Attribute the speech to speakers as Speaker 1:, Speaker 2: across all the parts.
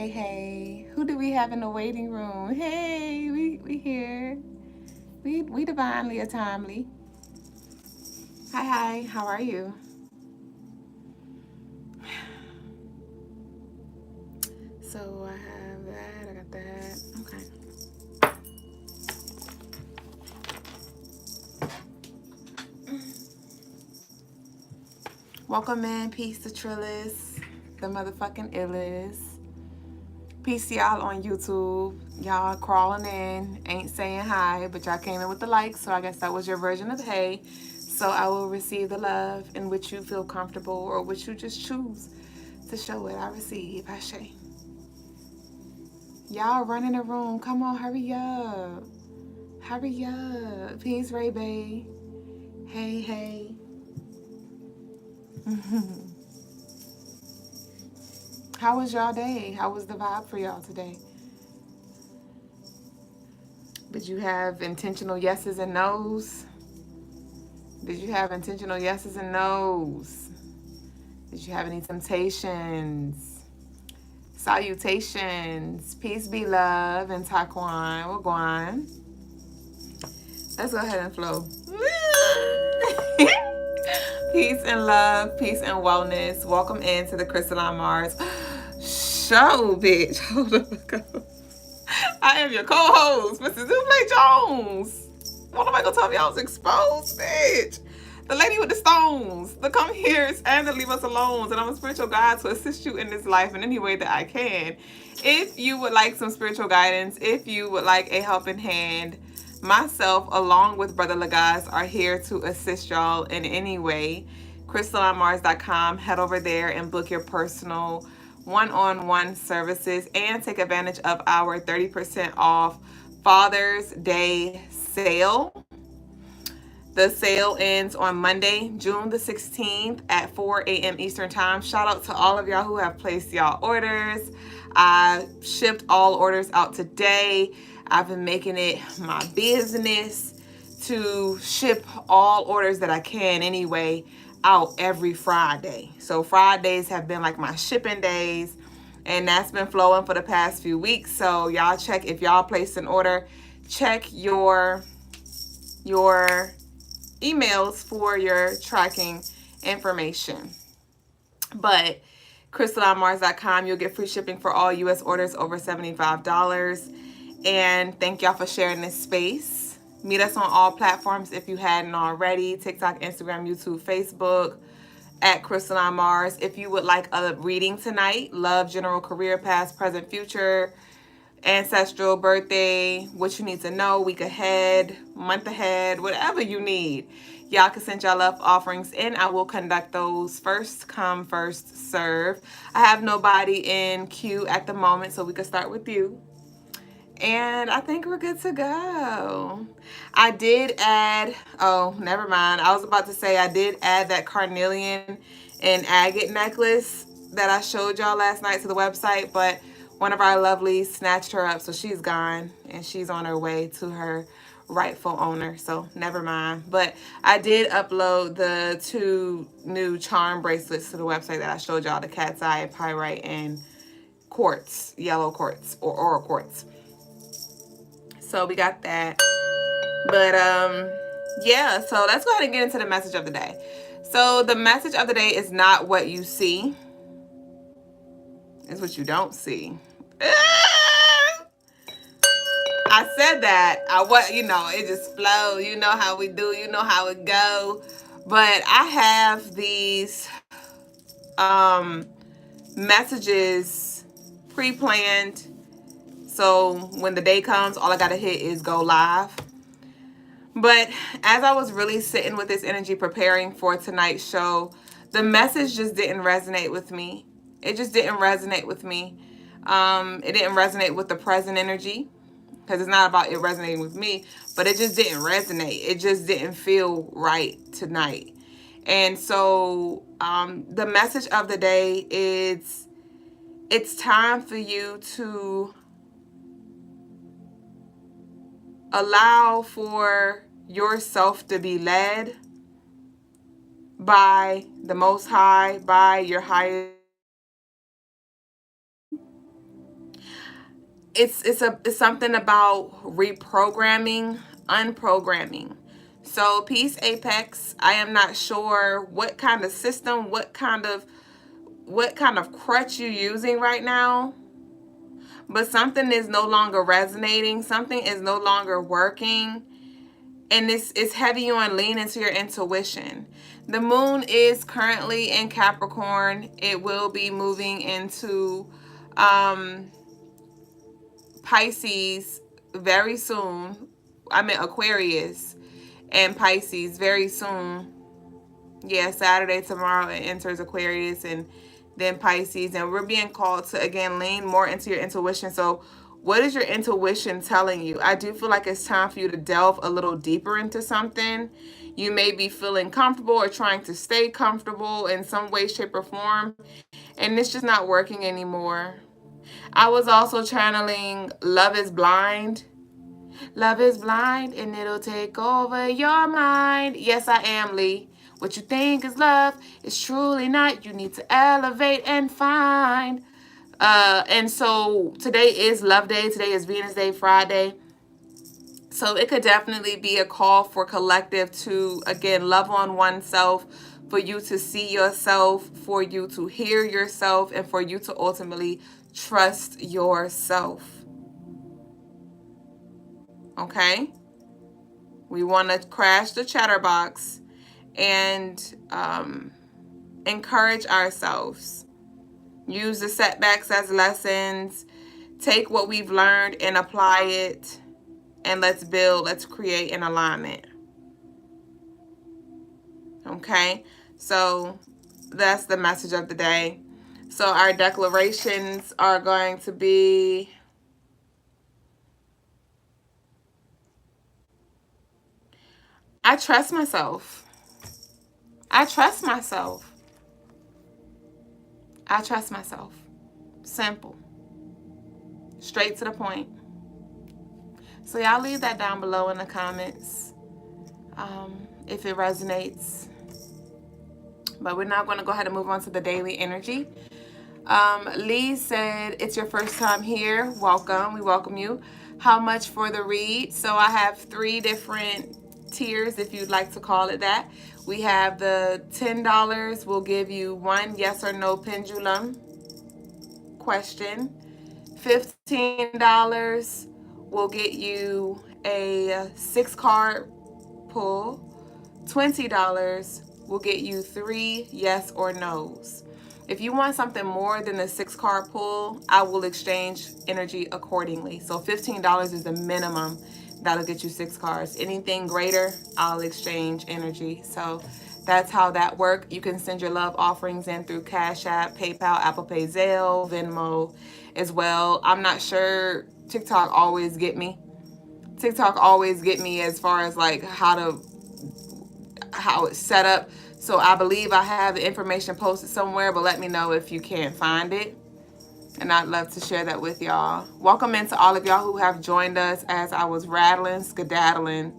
Speaker 1: hey. Who do we have in the waiting room? Hey, we here. We divinely or timely. Hi, how are you? So I have that, I got that. Okay. Welcome in, peace to Trillis, the motherfucking illest. Peace to y'all on YouTube. Y'all crawling in, ain't saying hi, but y'all came in with the likes, so I guess that was your version of hey. So I will receive the love in which you feel comfortable or which you just choose to show it. I receive. I say. Y'all running the room. Come on, hurry up. Hurry up. Peace, Ray Bay. Hey. How was y'all day? How was the vibe for y'all today? Did you have intentional yeses and nos? Did you have intentional yeses and nos? Did you have any temptations? Salutations. Peace be love and Taekwon. We're going. Let's go ahead and flow. Peace and love, peace and wellness. Welcome into the Crystaline Mars show, bitch. Hold on. I am your co-host, Mrs. Duplay Jones. What am I gonna tell y'all? I was exposed, bitch. The lady with the stones, the come here's and the leave us alone. And I'm a spiritual guide to assist you in this life in any way that I can. If you would like some spiritual guidance, if you would like a helping hand, myself along with Brother Lagaz are here to assist y'all in any way. CrystallineMars.com. Head over there and book your personal one-on-one services and take advantage of our 30% off Father's Day sale. The sale ends on Monday, June the 16th at 4 a.m. Eastern Time. Shout out to all of y'all who have placed y'all orders. I shipped all orders out today. I've been making it my business to ship all orders that I can anyway out every Friday. So Fridays have been like my shipping days, and that's been flowing for the past few weeks. So y'all check, if y'all placed an order, check your emails for your tracking information. But CrystallineMars.com, you'll get free shipping for all U.S. orders over $75. And thank y'all for sharing this space. Meet us on all platforms if you hadn't already. TikTok, Instagram, YouTube, Facebook, at Crystaline Mars. If you would like a reading tonight, love, general, career, past, present, future, ancestral, birthday, what you need to know, week ahead, month ahead, whatever you need, y'all can send y'all love offerings in. I will conduct those first come, first serve. I have nobody in queue at the moment, so we can start with you. And I think we're good to go. I did add, oh, never mind. I was about to say I did add that carnelian and agate necklace that I showed y'all last night to the website, but one of our lovelies snatched her up, so she's gone, and she's on her way to her rightful owner, so never mind. But I did upload the 2 new charm bracelets to the website that I showed y'all, the cat's eye, pyrite, and quartz, yellow quartz, or oral quartz. So we got that. But yeah, so let's go ahead and get into the message of the day. So the message of the day is not what you see, it's what you don't see. I said that. It just flows. You know how we do, you know how it go. But I have these messages pre-planned. So when the day comes, all I gotta hit is go live. But as I was really sitting with this energy preparing for tonight's show, the message just didn't resonate with me. It just didn't resonate with me. It didn't resonate with the present energy, because it's not about it resonating with me, but it just didn't resonate. It just didn't feel right tonight. And so the message of the day is, it's time for you to allow for yourself to be led by the Most High, by your highest. it's something about reprogramming, unprogramming. So peace, Apex. I am not sure what kind of system, what kind of crutch you're using right now, but something is no longer resonating, something is no longer working, and this is heavy on lean into your intuition. The moon is currently in Capricorn. It will be moving into Pisces very soon. I mean Aquarius and Pisces very soon. Yeah, Saturday, tomorrow, it enters Aquarius and then Pisces. And we're being called to, again, lean more into your intuition. So what is your intuition telling you? I do feel like it's time for you to delve a little deeper into something. You may be feeling comfortable or trying to stay comfortable in some way, shape, or form, and it's just not working anymore. I was also channeling Love is Blind. Love is blind and it'll take over your mind. Yes, I am, Lee. What you think is love is truly not. You need to elevate and find. And so today is Love Day. Today is Venus Day, Friday. So it could definitely be a call for collective to, again, love on oneself, for you to see yourself, for you to hear yourself, and for you to ultimately trust yourself. Okay? We want to crash the chatterbox and encourage ourselves. Use the setbacks as lessons. Take what we've learned and apply it. And let's build, let's create an alignment. Okay? So that's the message of the day. So our declarations are going to be... I trust myself. I trust myself. I trust myself. Simple. Straight to the point. So y'all leave that down below in the comments if it resonates. But we're now going to go ahead and move on to the daily energy. Lee said, it's your first time here. Welcome. We welcome you. How much for the read? So I have 3 different tiers, if you'd like to call it that. We have the $10 will give you 1 yes or no pendulum question. $15 will get you a 6-card pull. $20 will get you 3 yes or no's. If you want something more than the 6-card pull, I will exchange energy accordingly. So $15 is the minimum. That'll get you 6 cards. Anything greater, I'll exchange energy. So that's how that works. You can send your love offerings in through Cash App, PayPal, Apple Pay, Zelle, Venmo as well. I'm not sure. TikTok always get me. TikTok always get me as far as like how it's set up. So I believe I have the information posted somewhere, but let me know if you can't find it. And I'd love to share that with y'all. Welcome into all of y'all who have joined us as I was rattling, skedaddling.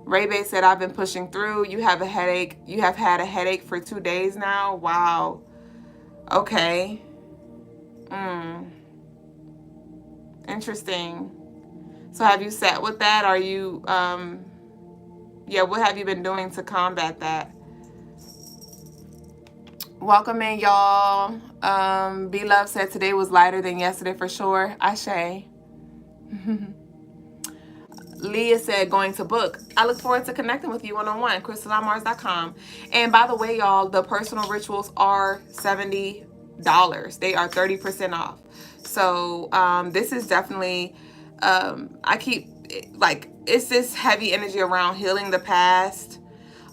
Speaker 1: Ray-Bay said, I've been pushing through. You have a headache. You have had a headache for 2 days now. Wow. Okay. Interesting. So have you sat with that? Are you, what have you been doing to combat that? Welcome in, y'all. B-Love said today was lighter than yesterday for sure. Ashe. Leah said going to book. I look forward to connecting with you one-on-one. CrystaLineMars.com. And by the way, y'all, the personal rituals are $70. They are 30% off. So this is definitely, I keep, like, it's this heavy energy around healing the past,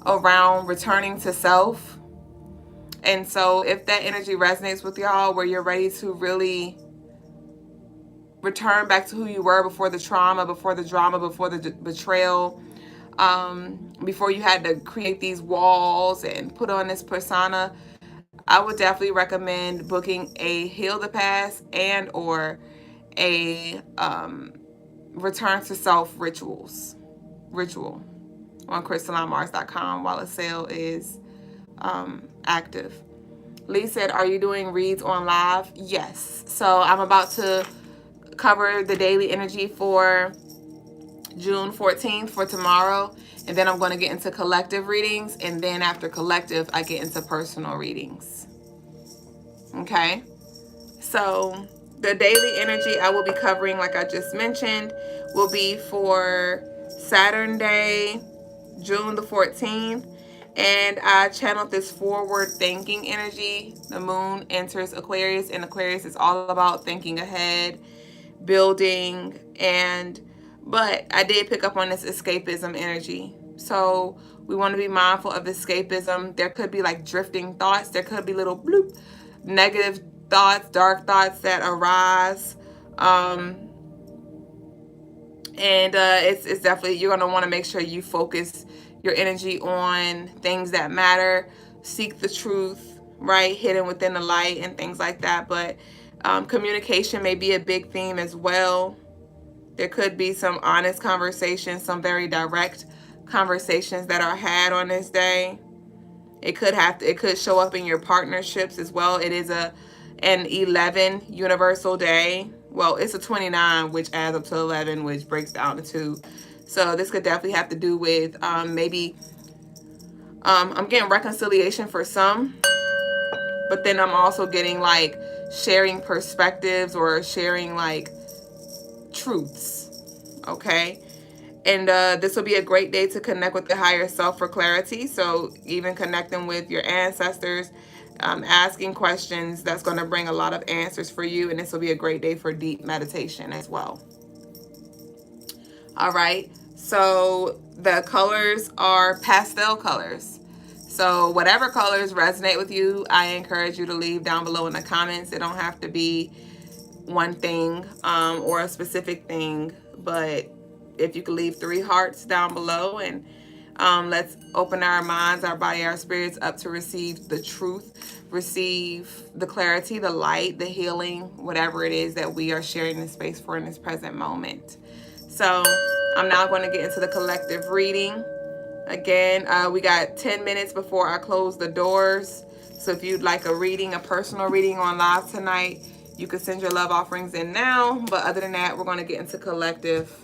Speaker 1: around returning to self. And so if that energy resonates with y'all, where you're ready to really return back to who you were before the trauma, before the drama, before the betrayal, before you had to create these walls and put on this persona, I would definitely recommend booking a Heal the Past and or a Return to Self ritual on CrystaLineMars.com while the sale is active. Lee said, are you doing reads on live? Yes. So I'm about to cover the daily energy for June 14th for tomorrow, and then I'm going to get into collective readings, and then after collective I get into personal readings. Okay, so the daily energy I will be covering, like I just mentioned, will be for Saturn Day, June the 14th. And I channeled this forward thinking energy. The moon enters Aquarius, and Aquarius is all about thinking ahead, building, but I did pick up on this escapism energy. So we want to be mindful of escapism. There could be like drifting thoughts. There could be little bloop, negative thoughts, dark thoughts that arise. It's definitely, you're going to want to make sure you focus your energy on things that matter. Seek the truth, right? Hidden within the light and things like that. But communication may be a big theme as well. There could be some honest conversations, some very direct conversations that are had on this day. It could show up in your partnerships as well. It is an 11 universal day. Well, it's a 29, which adds up to 11, which breaks down to 2. So this could definitely have to do with maybe I'm getting reconciliation for some, but then I'm also getting like sharing perspectives or sharing like truths. Okay, and this will be a great day to connect with the higher self for clarity. So even connecting with your ancestors, asking questions, that's going to bring a lot of answers for you. And this will be a great day for deep meditation as well. All right, so the colors are pastel colors. So whatever colors resonate with you, I encourage you to leave down below in the comments. It don't have to be one thing or a specific thing, but if you could leave 3 hearts down below, and let's open our minds, our body, our spirits up to receive the truth, receive the clarity, the light, the healing, whatever it is that we are sharing this space for in this present moment. So I'm now going to get into the collective reading. Again, we got 10 minutes before I close the doors. So if you'd like a reading, a personal reading on live tonight, you can send your love offerings in now. But other than that, we're going to get into collective.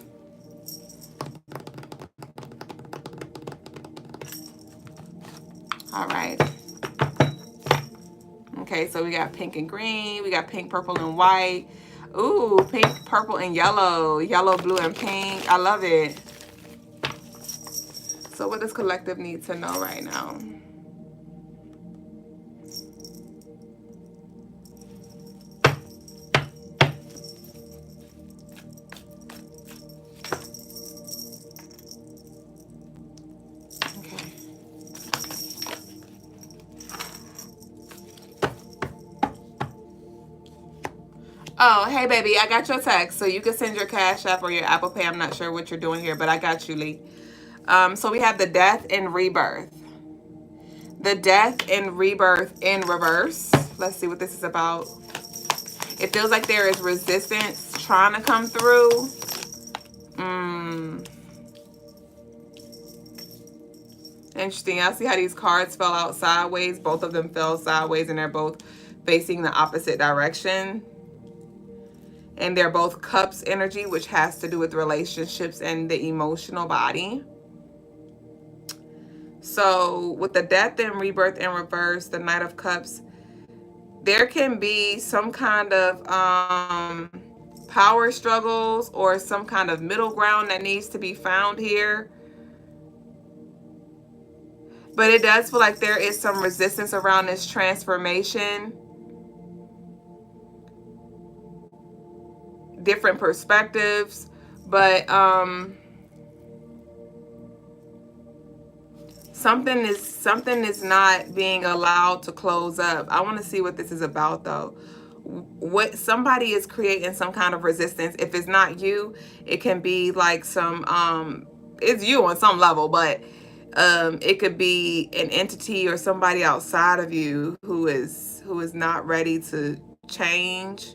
Speaker 1: All right. Okay, so we got pink and green. We got pink, purple, and white. Ooh, pink, purple, and yellow. Yellow, blue, and pink. I love it. So what does collective need to know right now? Oh, hey, baby, I got your text. So you can send your Cash App or your Apple Pay. I'm not sure what you're doing here, but I got you, Lee. So we have the death and rebirth. The death and rebirth in reverse. Let's see what this is about. It feels like there is resistance trying to come through. Interesting. I see how these cards fell out sideways. Both of them fell sideways, and they're both facing the opposite direction. And they're both cups energy, which has to do with relationships and the emotional body. So with the death and rebirth in reverse, the Knight of Cups, there can be some kind of power struggles or some kind of middle ground that needs to be found here. But it does feel like there is some resistance around this transformation. Different perspectives, but something is not being allowed to close up. I want to see what this is about, though. What somebody is creating some kind of resistance. If it's not you, it can be like some it's you on some level, but it could be an entity or somebody outside of you who is not ready to change.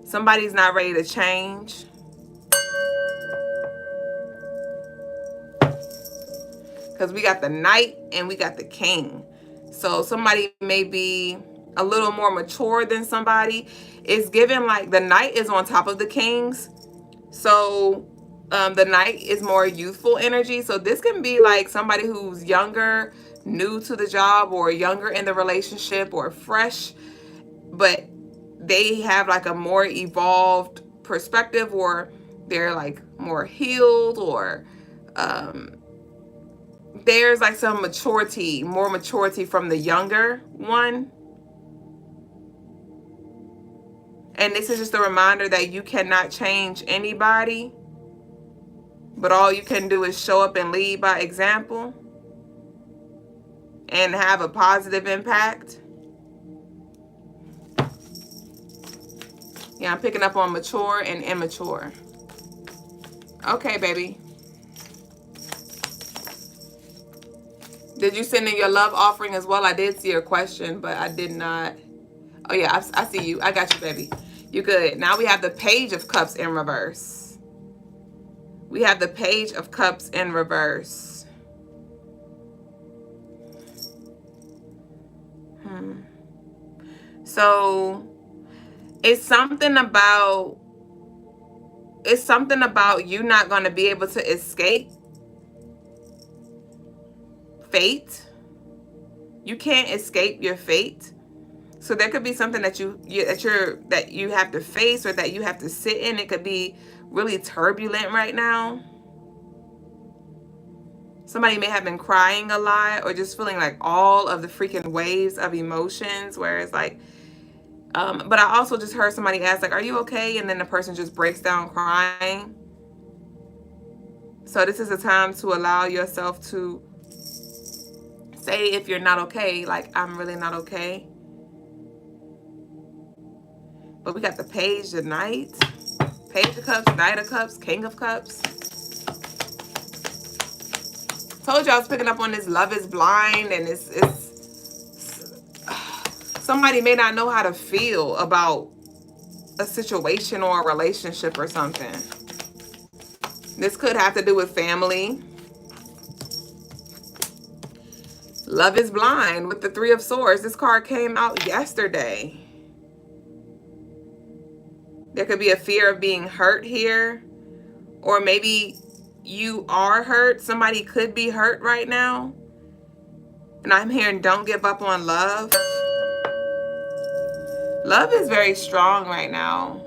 Speaker 1: Somebody's not ready to change. Because we got the Knight and we got the King. So somebody may be a little more mature than somebody. It's given like the Knight is on top of the Kings. So the Knight is more youthful energy. So this can be like somebody who's younger, new to the job, or younger in the relationship, or fresh, but they have like a more evolved perspective, or they're like more healed, or there's like some maturity, more maturity from the younger one. And this is just a reminder that you cannot change anybody, but all you can do is show up and lead by example and have a positive impact. Yeah, I'm picking up on mature and immature. Okay, baby. Did you send in your love offering as well? I did see your question, but I did not. Oh, yeah, I see you. I got you, baby. You good. Now we have the Page of Cups in reverse. We have the Page of Cups in reverse. So it's something about you not going to be able to escape fate. You can't escape your fate. So there could be something that you have to face, or that you have to sit in. It could be really turbulent right now. Somebody may have been crying a lot, or just feeling like all of the freaking waves of emotions, where it's like, but I also just heard somebody ask, like, are you okay? And then the person just breaks down crying. So this is a time to allow yourself to say, if you're not okay, like, I'm really not okay. But we got the Page, the Knight, Page of Cups, Knight of Cups, King of Cups. Told you I was picking up on this love is blind, and it's somebody may not know how to feel about a situation or a relationship or something. This could have to do with family. Love is blind with the Three of Swords. This card came out yesterday. There could be a fear of being hurt here, or maybe you are hurt. Somebody could be hurt right now. And I'm hearing, don't give up on love. Love is very strong right now.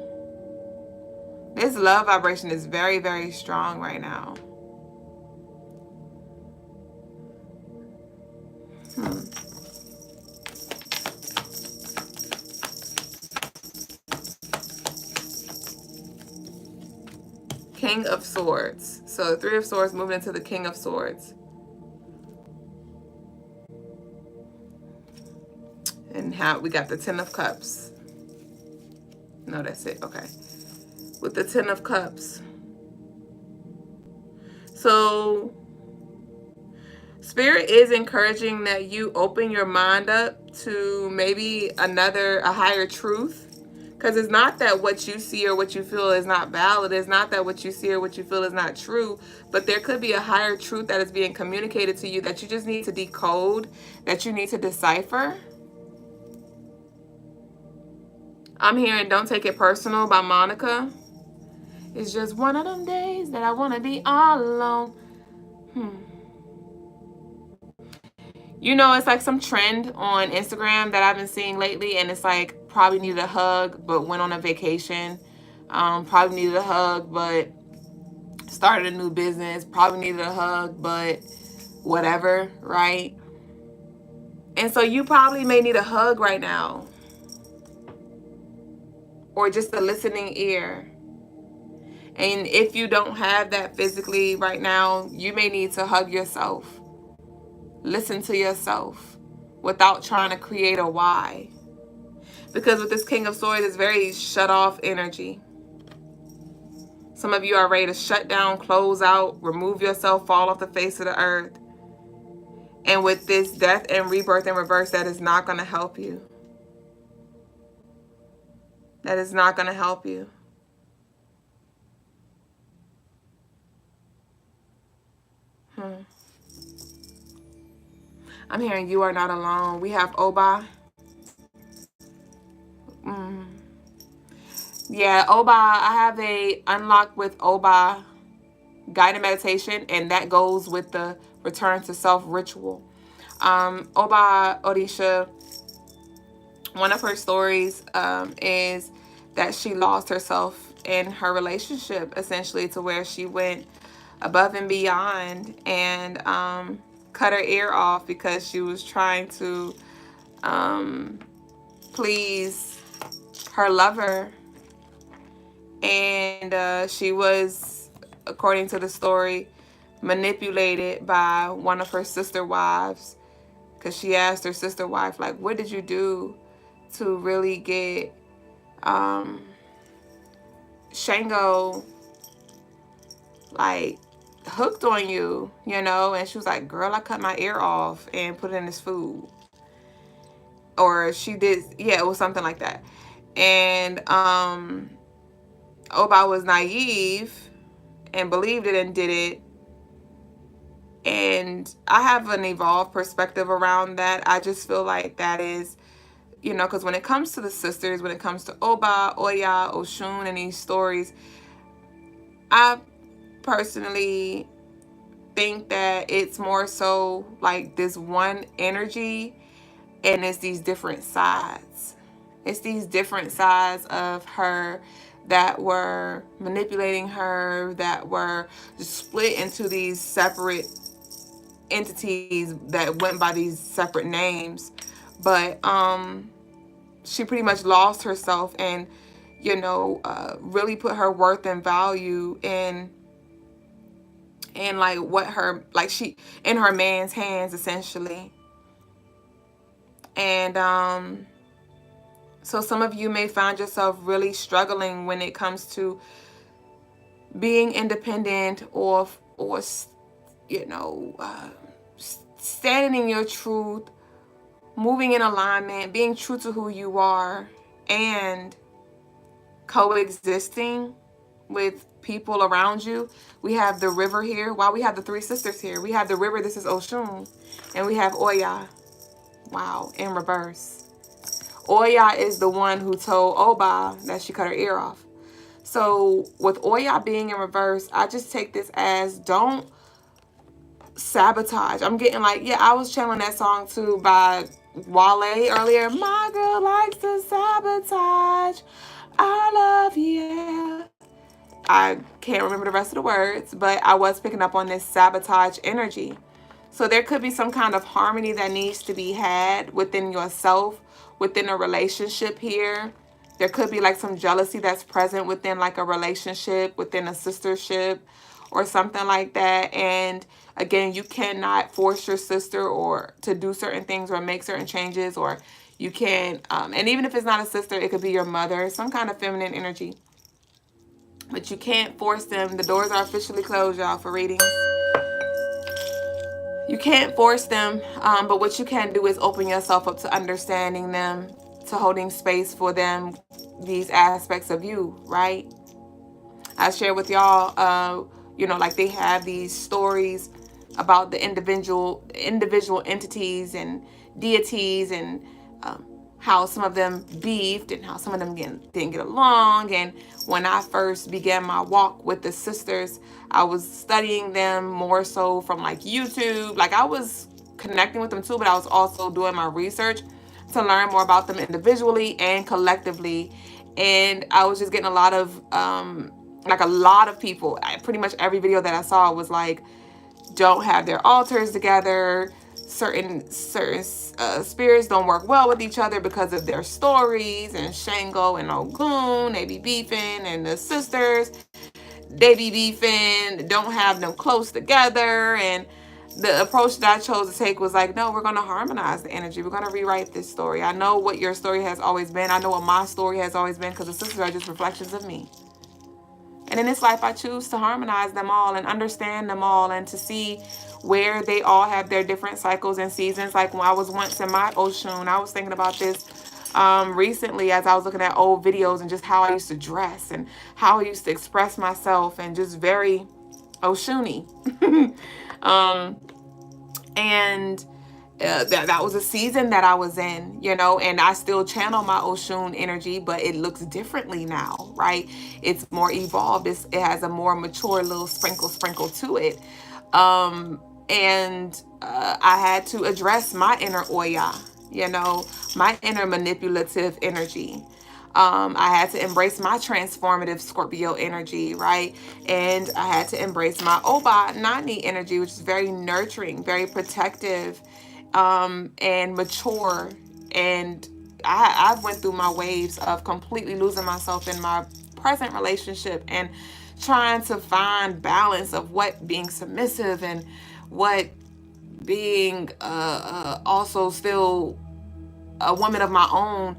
Speaker 1: This love vibration is very, very strong right now. King of Swords. So the Three of Swords moving into the King of Swords. And how we got the Ten of Cups. No, that's it. Okay. With the Ten of Cups. So Spirit is encouraging that you open your mind up to maybe a higher truth. Because it's not that what you see or what you feel is not valid. It's not that what you see or what you feel is not true. But there could be a higher truth that is being communicated to you that you just need to decode, that you need to decipher. I'm hearing Don't Take It Personal by Monica. It's just one of them days that I want to be all alone. You know, it's like some trend on Instagram that I've been seeing lately, and it's like, probably needed a hug, but went on a vacation. Probably needed a hug, but started a new business. Probably needed a hug, but whatever, right? And so you probably may need a hug right now, or just a listening ear. And if you don't have that physically right now, you may need to hug yourself. Listen to yourself without trying to create a why. Because with this King of Swords, it's very shut off energy. Some of you are ready to shut down, close out, remove yourself, fall off the face of the earth. And with this Death and Rebirth in reverse, that is not going to help you. That is not going to help you. I'm hearing you are not alone. We have Oba. Yeah, Oba, I have a Unlock with Oba guided meditation, and that goes with the return to self ritual. Oba Odisha, one of her stories is that she lost herself in her relationship, essentially, to where she went above and beyond and cut her ear off because she was trying to please her lover. And she was, according to the story, manipulated by one of her sister wives, because she asked her sister wife, like, what did you do to really get Shango, like, hooked on you, you know? And she was like, girl, I cut my ear off and put it in his food. Or she did, yeah, it was something like that. And Oba was naive and believed it and did it. And I have an evolved perspective around that. I just feel like that is, you know, because when it comes to the sisters, when it comes to Oba, Oya, Oshun, and these stories, I personally think that it's more so like this one energy, and it's these different sides. It's these different sides of her that were manipulating her, that were just split into these separate entities that went by these separate names. But she pretty much lost herself and, you know, really put her worth and value in like what her, like, she in her man's hands, essentially. And so some of you may find yourself really struggling when it comes to being independent, or you know, standing in your truth, moving in alignment, being true to who you are, and coexisting with people around you. We have the river here. Wow, we have the three sisters here. We have the river, this is Oshun, and we have Oya. Wow, in reverse. Oya is the one who told Oba that she cut her ear off. So with Oya being in reverse, I just take this as, don't sabotage. I'm getting like, yeah, I was channeling that song too by Wale earlier. My girl likes to sabotage. I love you. I can't remember the rest of the words, but I was picking up on this sabotage energy. So there could be some kind of harmony that needs to be had within yourself, within a relationship here. There could be like some jealousy that's present within like a relationship, within a sistership or something like that. And again, you cannot force your sister or to do certain things or make certain changes, or you can't, and even if it's not a sister, it could be your mother, some kind of feminine energy. But you can't force them. The doors are officially closed, y'all, for readings. You can't force them, but what you can do is open yourself up to understanding them, to holding space for them, these aspects of you, right? I share with y'all, you know, like they have these stories about the individual entities and deities, and how some of them beefed and how some of them didn't get along. And when I first began my walk with the sisters, I was studying them more so from like YouTube. Like I was connecting with them too, but I was also doing my research to learn more about them individually and collectively. And I was just getting a lot of like a lot of people, pretty much every video that I saw was like, don't have their altars together. Certain spirits don't work well with each other because of their stories. And Shango and Ogun, they be beefing, and the sisters, they be beefing, don't have them close together. And the approach that I chose to take was like, no, we're going to harmonize the energy. We're going to rewrite this story. I know what your story has always been. I know what my story has always been, because the sisters are just reflections of me. And in this life, I choose to harmonize them all and understand them all, and to see where they all have their different cycles and seasons. Like when I was once in my Oshun, I was thinking about this recently as I was looking at old videos and just how I used to dress and how I used to express myself, and just very Oshuni. And that was a season that I was in, you know, and I still channel my Oshun energy, but it looks differently now, right? It's more evolved. It has a more mature little sprinkle to it. And I had to address my inner Oya, you know, my inner manipulative energy. I had to embrace my transformative Scorpio energy, right? And I had to embrace my Oba Nani energy, which is very nurturing, very protective, and mature. And I've went through my waves of completely losing myself in my present relationship and trying to find balance of what being submissive and what being also still a woman of my own,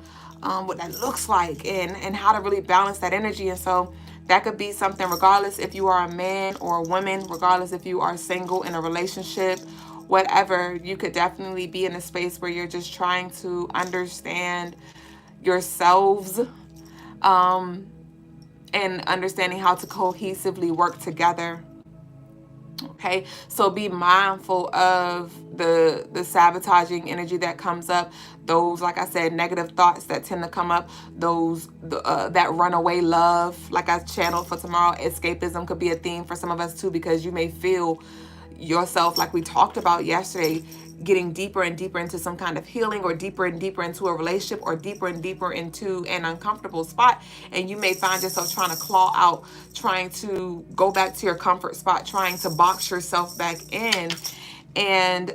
Speaker 1: what that looks like, and how to really balance that energy. And so that could be something regardless if you are a man or a woman, regardless if you are single in a relationship, whatever. You could definitely be in a space where you're just trying to understand yourselves, and understanding how to cohesively work together. Okay, so be mindful of the sabotaging energy that comes up. Those, like I said, negative thoughts that tend to come up. Those that runaway love, like I channeled for tomorrow. Escapism could be a theme for some of us too, because you may feel yourself, like we talked about yesterday, getting deeper and deeper into some kind of healing, or deeper and deeper into a relationship, or deeper and deeper into an uncomfortable spot. And you may find yourself trying to claw out, trying to go back to your comfort spot, trying to box yourself back in. And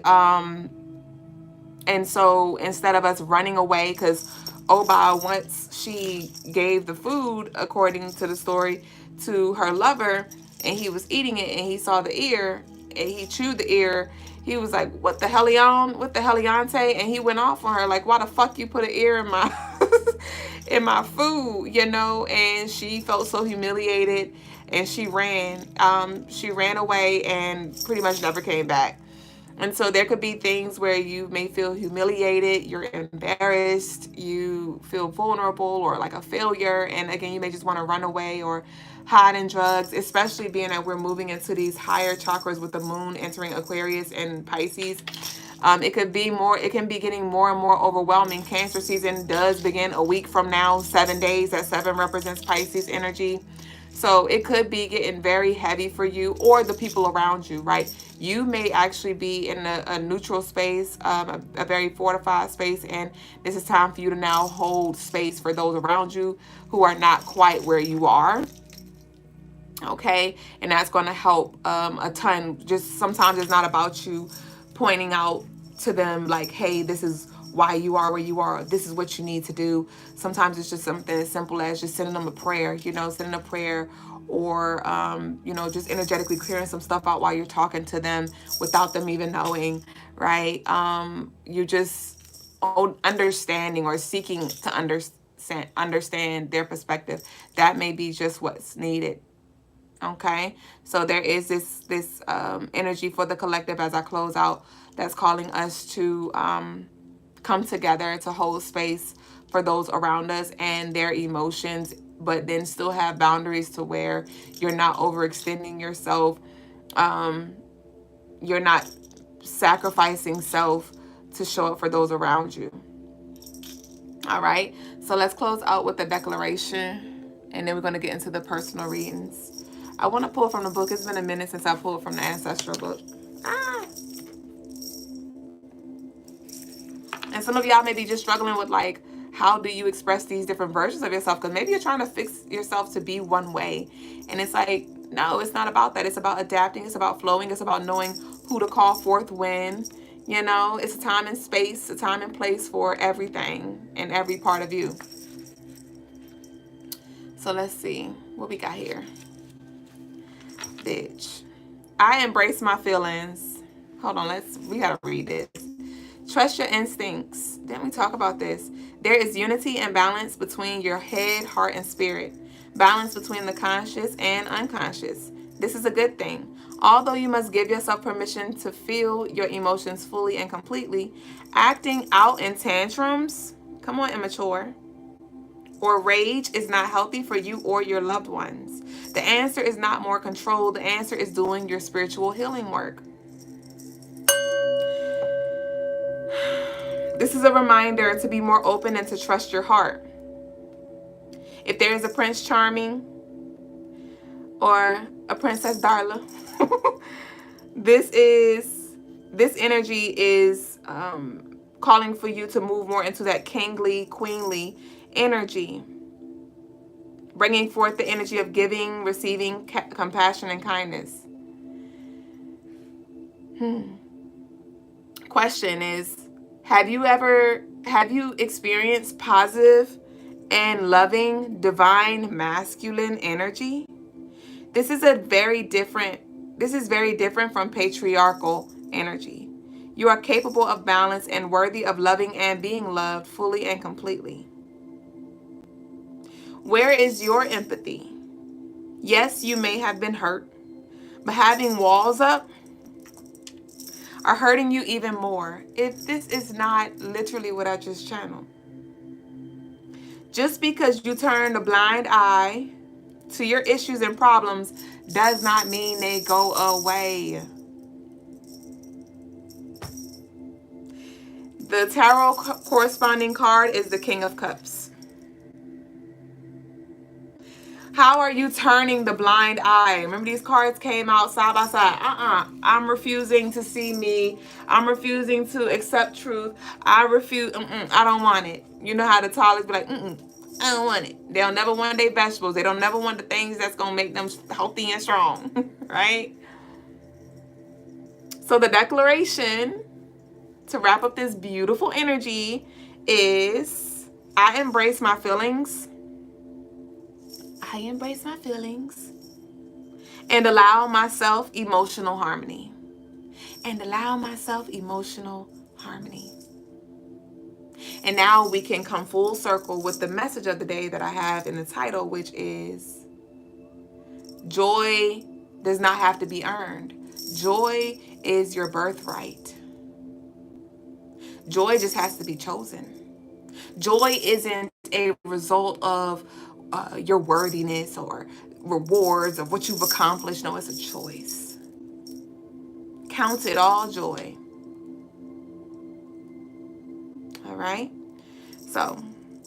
Speaker 1: so instead of us running away, because Oba, once she gave the food, according to the story, to her lover, and he was eating it, and he saw the ear, and he chewed the ear, he was like, what the hellion? What the helliante? And he went off on her, like, why the fuck you put an ear in my in my food, you know? And she felt so humiliated, and she ran. She ran away and pretty much never came back. And so there could be things where you may feel humiliated, you're embarrassed, you feel vulnerable or like a failure. And again, you may just want to run away or hide in drugs, especially being that we're moving into these higher chakras with the moon entering Aquarius and Pisces. It could be more, it can be getting more and more overwhelming. Cancer season does begin a week from now, 7 days. That 7 represents Pisces energy. So it could be getting very heavy for you or the people around you, right? You may actually be in a neutral space, a very fortified space, and this is time for you to now hold space for those around you who are not quite where you are. Okay, and that's going to help a ton. Just sometimes it's not about you pointing out to them like, hey, this is why you are where you are, this is what you need to do. Sometimes it's just something as simple as just sending them a prayer, you know, sending a prayer, or you know, just energetically clearing some stuff out while you're talking to them without them even knowing, right? You're just understanding or seeking to understand their perspective. That may be just what's needed. Okay, so there is this energy for the collective as I close out, that's calling us to come together to hold space for those around us and their emotions, but then still have boundaries to where you're not overextending yourself. You're not sacrificing self to show up for those around you. All right, so let's close out with the declaration, and then we're going to get into the personal readings. I want to pull from the book. It's been a minute since I pulled from the Ancestral book. And some of y'all may be just struggling with, like, how do you express these different versions of yourself? Because maybe you're trying to fix yourself to be one way. And it's like, no, it's not about that. It's about adapting. It's about flowing. It's about knowing who to call forth when. You know, it's a time and space, a time and place for everything and every part of you. So let's see what we got here. Bitch. I embrace my feelings. Hold on, we gotta read this. Trust your instincts. Didn't we talk about this? There is unity and balance between your head, heart, and spirit. Balance between the conscious and unconscious. This is a good thing. Although you must give yourself permission to feel your emotions fully and completely, acting out in tantrums, come on, immature, or rage is not healthy for you or your loved ones. The answer is not more control. The answer is doing your spiritual healing work. This is a reminder to be more open and to trust your heart. If there is a Prince Charming or a Princess Darla, this energy is calling for you to move more into that kingly, queenly energy, bringing forth the energy of giving, receiving, compassion, and kindness. Question is, have you experienced positive and loving divine masculine energy? This is very different from patriarchal energy. You are capable of balance and worthy of loving and being loved fully and completely. Where is your empathy? Yes, you may have been hurt, but having walls up are hurting you even more. If this is not literally what I just channeled. Just because you turn a blind eye to your issues and problems does not mean they go away. The tarot corresponding card is the King of Cups. How are you turning the blind eye? Remember, these cards came out side by side. I'm refusing to see me. I'm refusing to accept truth. I refuse. I don't want it. You know how the Taurus be like, I don't want it. They'll never want their vegetables. They don't never want the things that's going to make them healthy and strong. Right? So the declaration to wrap up this beautiful energy is, I embrace my feelings. I embrace my feelings and allow myself emotional harmony. And allow myself emotional harmony. And now we can come full circle with the message of the day that I have in the title, which is, joy does not have to be earned. Joy is your birthright. Joy just has to be chosen. Joy isn't a result of your worthiness or rewards of what you've accomplished. No, it's a choice. Count it all joy. All right? So,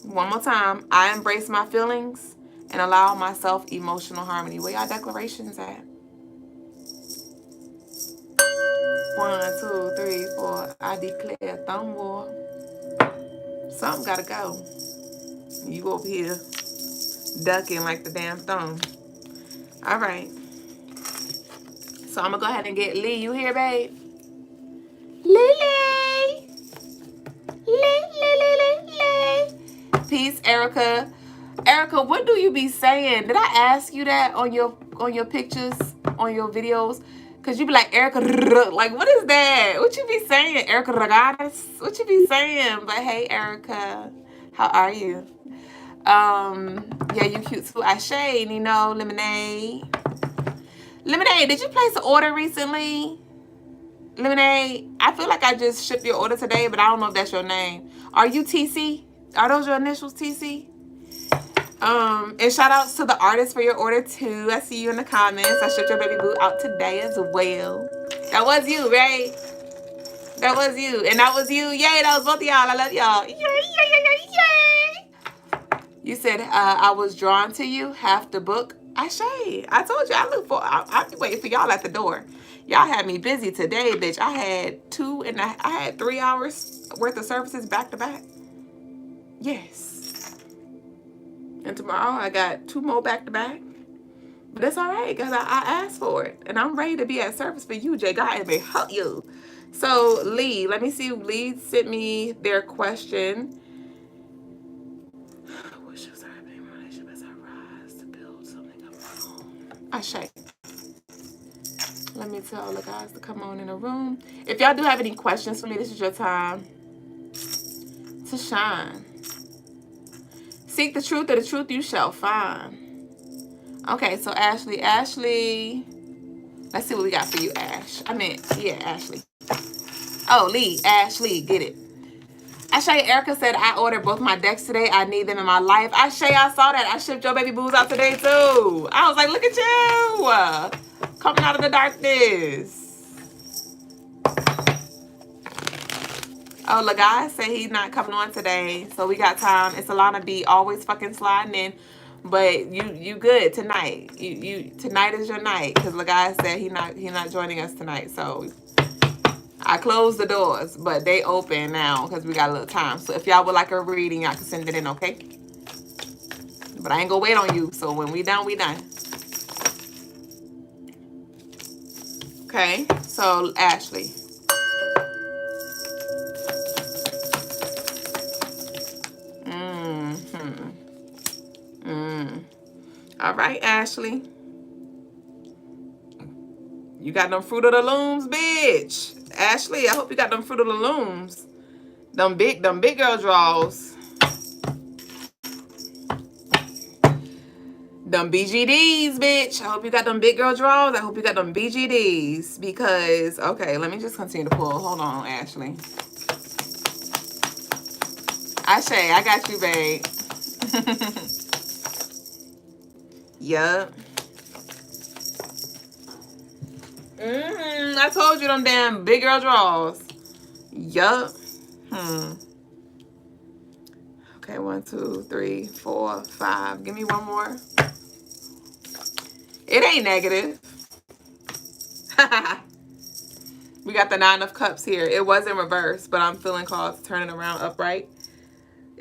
Speaker 1: one more time. I embrace my feelings and allow myself emotional harmony. Where y'all declarations at? 1, 2, 3, 4. I declare thumb war. Something gotta go. You over here ducking like the damn thumb. All right. So I'm gonna go ahead and get Lee. You here, babe? Lily. Lee. Peace, Erica. Erica, what do you be saying? Did I ask you that on your pictures, on your videos? Cause you be like, Erica, like, what is that? What you be saying, Erica Regatas? What you be saying? But hey, Erica, how are you? Yeah, you cute too. Ashe, Nino, Lemonade. Lemonade, did you place an order recently? Lemonade, I feel like I just shipped your order today, but I don't know if that's your name. Are you TC? Are those your initials, TC? And shout outs to the artists for your order too. I see you in the comments. I shipped your baby boo out today as well. That was you, right? That was you. And that was you. Yay, that was both of y'all. I love y'all. Yay. You said I was drawn to you. Half the book. I told you I'll be waiting for y'all at the door. Y'all had me busy today, bitch. I had 3 hours worth of services back to back. Yes. And tomorrow I got 2 more back to back. But that's all right, because I asked for it. And I'm ready to be at service for you, Jay. God may help you. So, Lee, let me see. Lee sent me their question. What should I be in my relationship as I rise to build something of my own? Ashe. Let me tell the guys to come on in the room. If y'all do have any questions for me, this is your time to shine. Seek the truth, and the truth you shall find. Okay, so Ashley. Let's see what we got for you, Ash. Ashley. Oh, Lee, Ashley, get it. Ashe, Erica said, I ordered both my decks today. I need them in my life. Ashe, I saw that. I shipped your baby boos out today, too. I was like, look at you. Coming out of the darkness. Oh, the guy said he's not coming on today, so we got time. It's Alana B always fucking sliding in, but you good tonight. You tonight is your night because the guy said he not joining us tonight. So I closed the doors, but they open now because we got a little time. So if y'all would like a reading, y'all can send it in, okay? But I ain't gonna wait on you. So when we done, we done. Okay. So Ashley. All right, Ashley. You got them Fruit of the Looms, bitch. Ashley, I hope you got them Fruit of the Looms. Them big girl draws. Them BGDs, bitch. I hope you got them big girl draws. I hope you got them BGDs. Because, okay, let me just continue to pull. Hold on, Ashley. Ashe, I got you, babe. Yup. I told you them damn big girl draws. Yup. Okay, 1, 2, 3, 4, 5. Give me one more. It ain't negative. We got the 9 of Cups here. It was in reverse, but I'm feeling called to turn it around upright.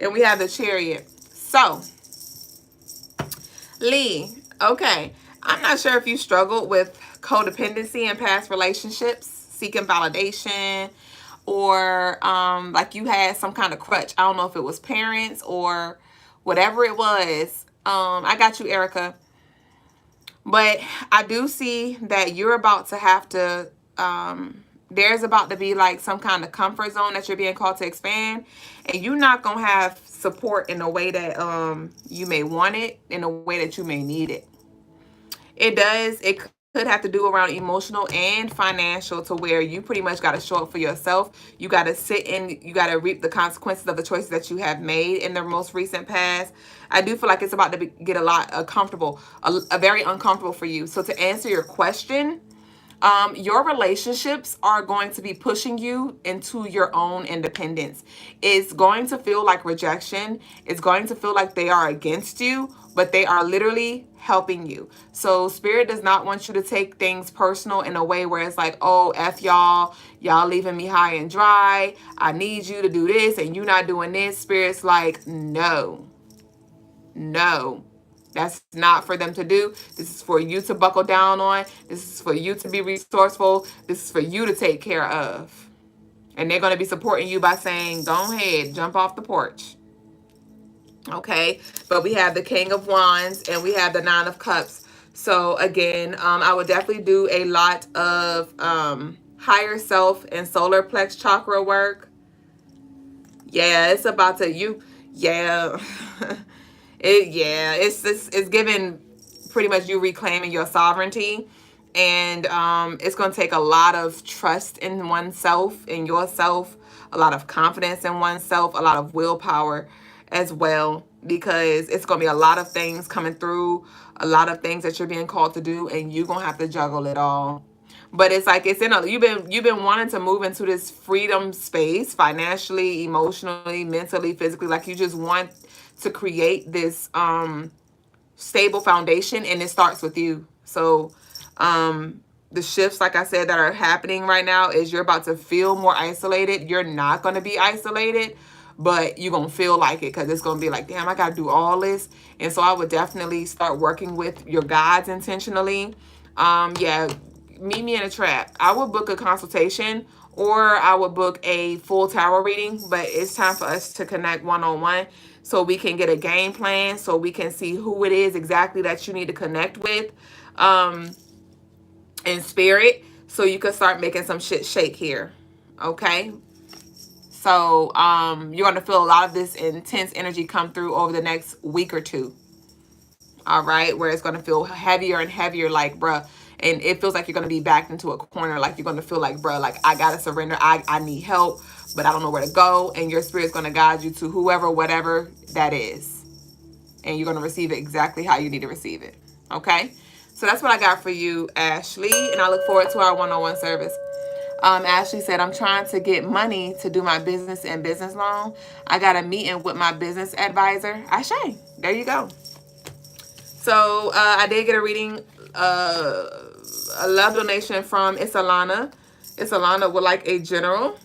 Speaker 1: And we have the Chariot. So, Lee, okay. I'm not sure if you struggled with codependency in past relationships, seeking validation, or like you had some kind of crutch. I don't know if it was parents or whatever it was. I got you, Erica. But I do see that you're about to have to, there's about to be like some kind of comfort zone that you're being called to expand. And you're not going to have support in a way that you may want it, in a way that you may need it. It could have to do around emotional and financial, to where you pretty much got to show up for yourself. You got to sit in, you got to reap the consequences of the choices that you have made in the most recent past. I do feel like it's about to get a lot uncomfortable, a very uncomfortable for you. So to answer your question, your relationships are going to be pushing you into your own independence. It's going to feel like rejection. It's going to feel like they are against you, but they are literally helping you. So Spirit does not want you to take things personal in a way where it's like, oh, F y'all leaving me high and dry. I need you to do this and you not doing this. Spirit's like, no. That's not for them to do. This is for you to buckle down on. This is for you to be resourceful. This is for you to take care of. And they're going to be supporting you by saying, go ahead, jump off the porch. Okay, but we have the King of Wands and we have the 9 of Cups. So again, I would definitely do a lot of higher self and solar plex chakra work. Yeah, it's about to it's giving pretty much you reclaiming your sovereignty. And it's going to take a lot of trust in oneself, in yourself, a lot of confidence in oneself, a lot of willpower as well, because it's going to be a lot of things coming through, a lot of things that you're being called to do, and you're going to have to juggle it all. But it's like you've been wanting to move into this freedom space, financially, emotionally, mentally, physically. Like you just want to create this stable foundation, and it starts with you. So the shifts, like I said, that are happening right now is you're about to feel more isolated. You're not going to be isolated, but you're going to feel like it, because it's going to be like, damn, I got to do all this. And so I would definitely start working with your guides intentionally. Meet me in a trap. I would book a consultation, or I would book a full tarot reading, but it's time for us to connect one-on-one so we can get a game plan, so we can see who it is exactly that you need to connect with in spirit, so you can start making some shit shake here. Okay? So you're going to feel a lot of this intense energy come through over the next week or two. All right? Where it's going to feel heavier and heavier, like, bruh. And it feels like you're going to be backed into a corner. Like you're going to feel like, bruh, like I got to surrender. I need help, but I don't know where to go. And your spirit's going to guide you to whoever, whatever that is. And you're going to receive it exactly how you need to receive it. Okay? So that's what I got for you, Ashley. And I look forward to our one-on-one service. Ashley said, I'm trying to get money to do my business and business loan. I got a meeting with my business advisor. Ashe, there you go. So I did get a reading, a love donation from Isalana. Isalana would like a general.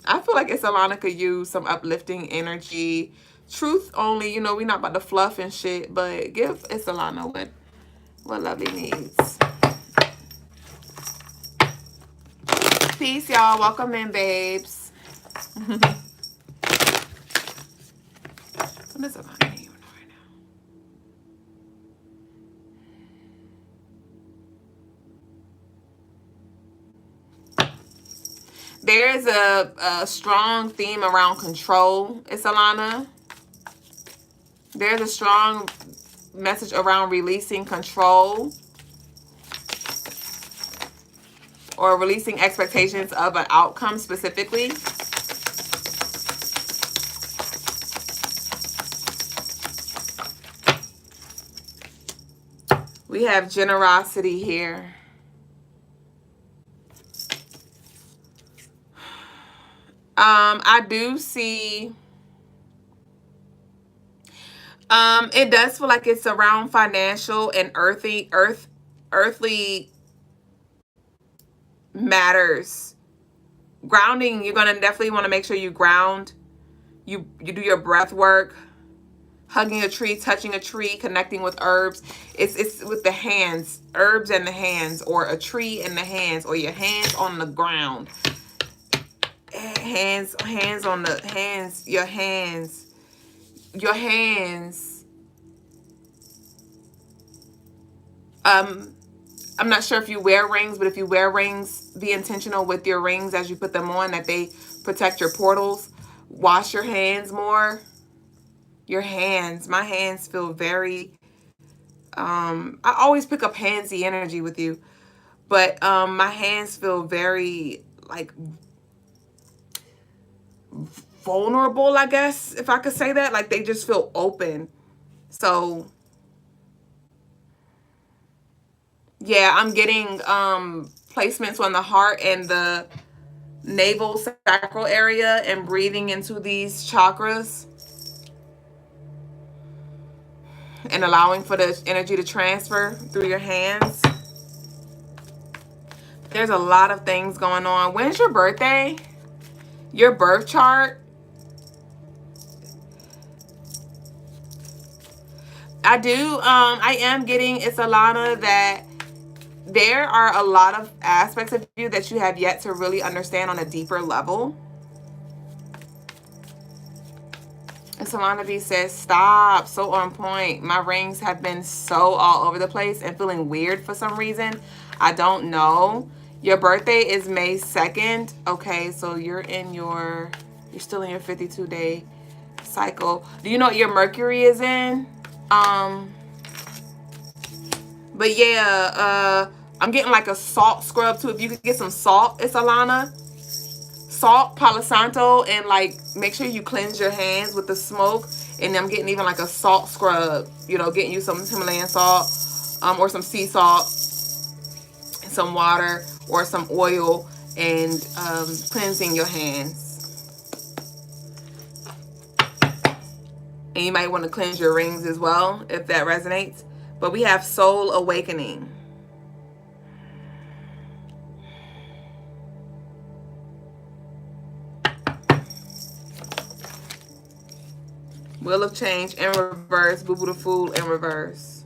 Speaker 1: I feel like Isalana could use some uplifting energy. Truth only, you know, we're not about to fluff and shit, but give Isalana what lovely needs. Peace, y'all. Welcome in, babes. What is Isalana doing right now? There's a strong theme around control, Isalana. There's a strong message around releasing control or releasing expectations of an outcome specifically. We have generosity here. I do see, it does feel like it's around financial and earthly matters. Grounding, you're gonna definitely want to make sure you ground. You do your breath work, hugging a tree, touching a tree, connecting with herbs. It's with the hands, herbs and the hands, or a tree in the hands, or your hands on the ground. Hands on the hands, your hands. I'm not sure if you wear rings, but if you wear rings, be intentional with your rings as you put them on, that they protect your portals. Wash your hands more. Your hands. My hands feel very, I always pick up handsy energy with you, but my hands feel very, like, vulnerable, I guess, if I could say that. Like, they just feel open. So yeah, I'm getting placements on the heart and the navel sacral area, and breathing into these chakras and allowing for the energy to transfer through your hands. There's a lot of things going on. When's your birthday? Your birth chart? I am getting, it's Alana, that there are a lot of aspects of you that you have yet to really understand on a deeper level. And Solana B says, stop, so on point. My rings have been so all over the place and feeling weird for some reason. I don't know. Your birthday is May 2nd. Okay, so you're still in your 52-day cycle. Do you know what your Mercury is in? But yeah, I'm getting like a salt scrub too. If you could get some salt, it's Alana. Salt, Palo Santo, and like make sure you cleanse your hands with the smoke. And I'm getting even like a salt scrub, you know, getting you some Himalayan salt, or some sea salt, some water, or some oil, and cleansing your hands. And you might want to cleanse your rings as well if that resonates. But we have soul awakening. Wheel of Change in reverse. Boo Boo the Fool in reverse.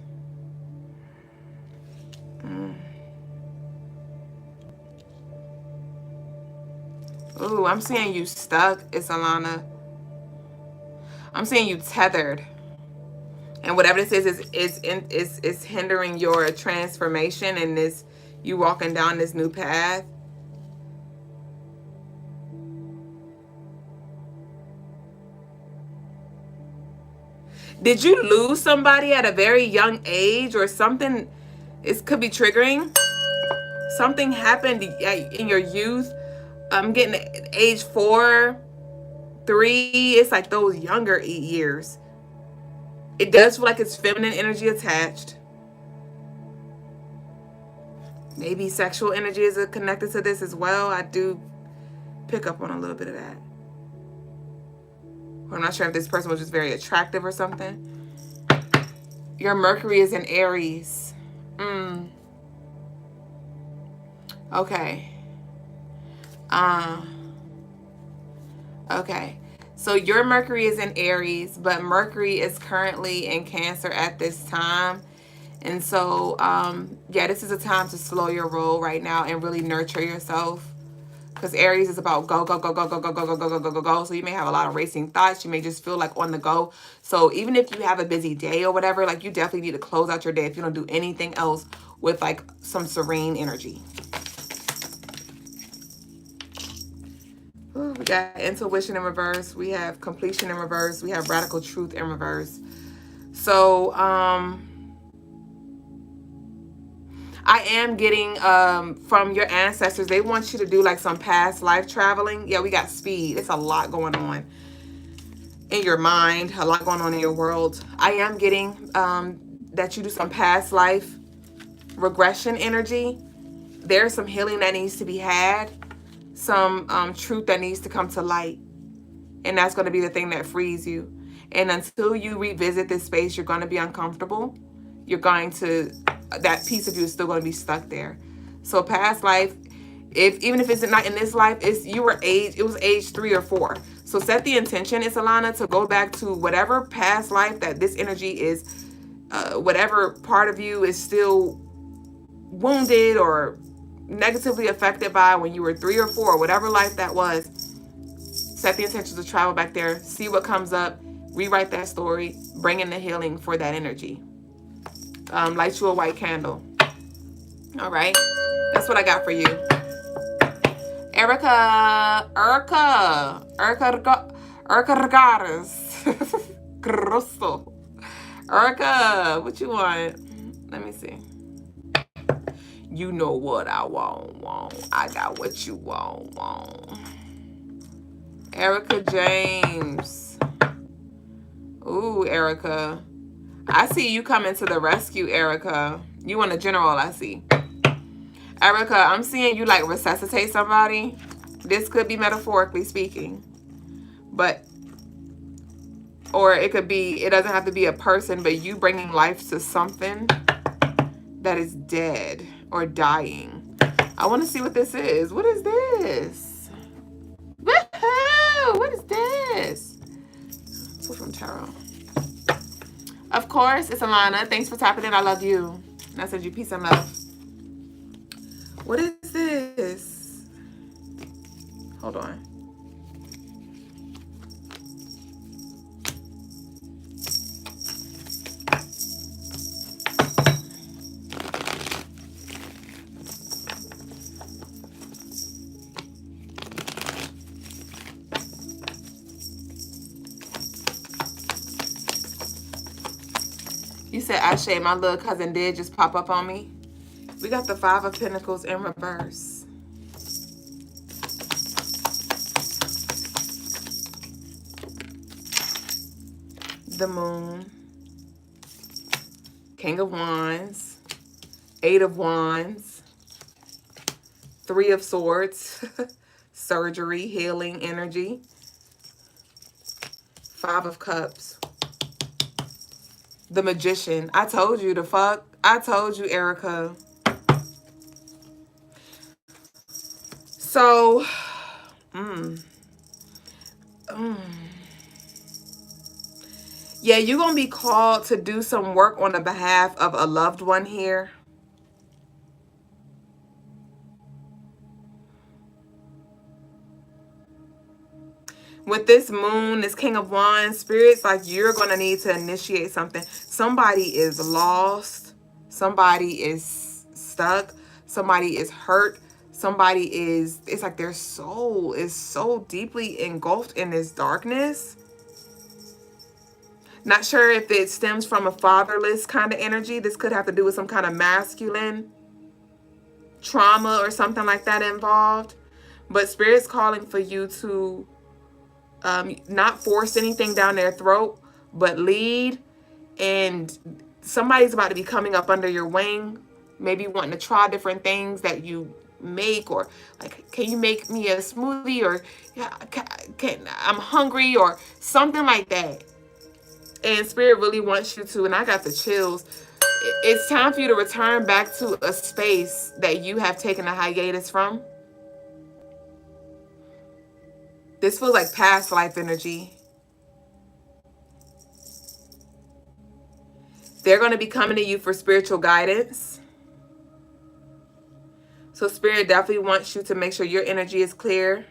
Speaker 1: Ooh, I'm seeing you stuck, it's Alana. I'm seeing you tethered. And whatever this is hindering your transformation and this, you walking down this new path. Did you lose somebody at a very young age or something? It could be triggering. Something happened in your youth. I'm getting age 4, 3. It's like those younger years. It does feel like it's feminine energy attached. Maybe sexual energy is connected to this as well. I do pick up on a little bit of that. I'm not sure if this person was just very attractive or something. Your Mercury is in Aries. Okay. Okay. So your Mercury is in Aries, but Mercury is currently in Cancer at this time. And so, yeah, this is a time to slow your roll right now and really nurture yourself. Because Aries is about go, go, go, go, go, go, go, go, go, go, go, go, go. So you may have a lot of racing thoughts. You may just feel like on the go. So even if you have a busy day or whatever, like you definitely need to close out your day if you don't do anything else with like some serene energy. Ooh, we got intuition in reverse. We have completion in reverse. We have radical truth in reverse. So, I am getting from your ancestors, they want you to do like some past life traveling. Yeah, we got speed. It's a lot going on in your mind, a lot going on in your world. I am getting that you do some past life regression energy. There's some healing that needs to be had, some truth that needs to come to light. And that's going to be the thing that frees you. And until you revisit this space, you're going to be uncomfortable. You're going to, that piece of you is still going to be stuck there. So past life, even if it's not in this life, it was age 3 or 4. So set the intention, Isalana, to go back to whatever past life that this energy is, whatever part of you is still wounded or negatively affected by when you were 3 or 4, whatever life that was. Set the intention to travel back there, see what comes up, rewrite that story, bring in the healing for that energy. Light you a white candle. All right. That's what I got for you. Erica Regatas. Crystal. Erica, what you want? Let me see. You know what I want. I got what you want. Erica James. Ooh, Erica. I see you coming to the rescue, Erica. You want a general, I see. Erica, I'm seeing you like resuscitate somebody. This could be metaphorically speaking. But, or it could be, it doesn't have to be a person, but you bringing life to something that is dead or dying. I want to see what this is. What is this? Woohoo! What is this? Pull from tarot. Of course, it's Alana. Thanks for tapping in. I love you. And I send you peace and love. What is this? Hold on. You said, Ashe, my little cousin did just pop up on me. We got the 5 of Pentacles in reverse. The Moon. King of Wands. 8 of Wands. 3 of Swords. Surgery, healing, energy. 5 of Cups. The Magician. I told you, the fuck. I told you, Erica. So, yeah, you're going to be called to do some work on the behalf of a loved one here. With this moon, this King of Wands, spirits, like you're going to need to initiate something. Somebody is lost. Somebody is stuck. Somebody is hurt. Somebody is, it's like their soul is so deeply engulfed in this darkness. Not sure if it stems from a fatherless kind of energy. This could have to do with some kind of masculine trauma or something like that involved. But Spirit's calling for you to not force anything down their throat, but lead. And somebody's about to be coming up under your wing maybe wanting to try different things that you make, or like, can you make me a smoothie, or yeah, I'm hungry, or something like that. And Spirit really wants you to, and I got the chills. It's time for you to return back to a space that you have taken a hiatus from. This feels like past life energy. They're going to be coming to you for spiritual guidance. So Spirit definitely wants you to make sure your energy is clear.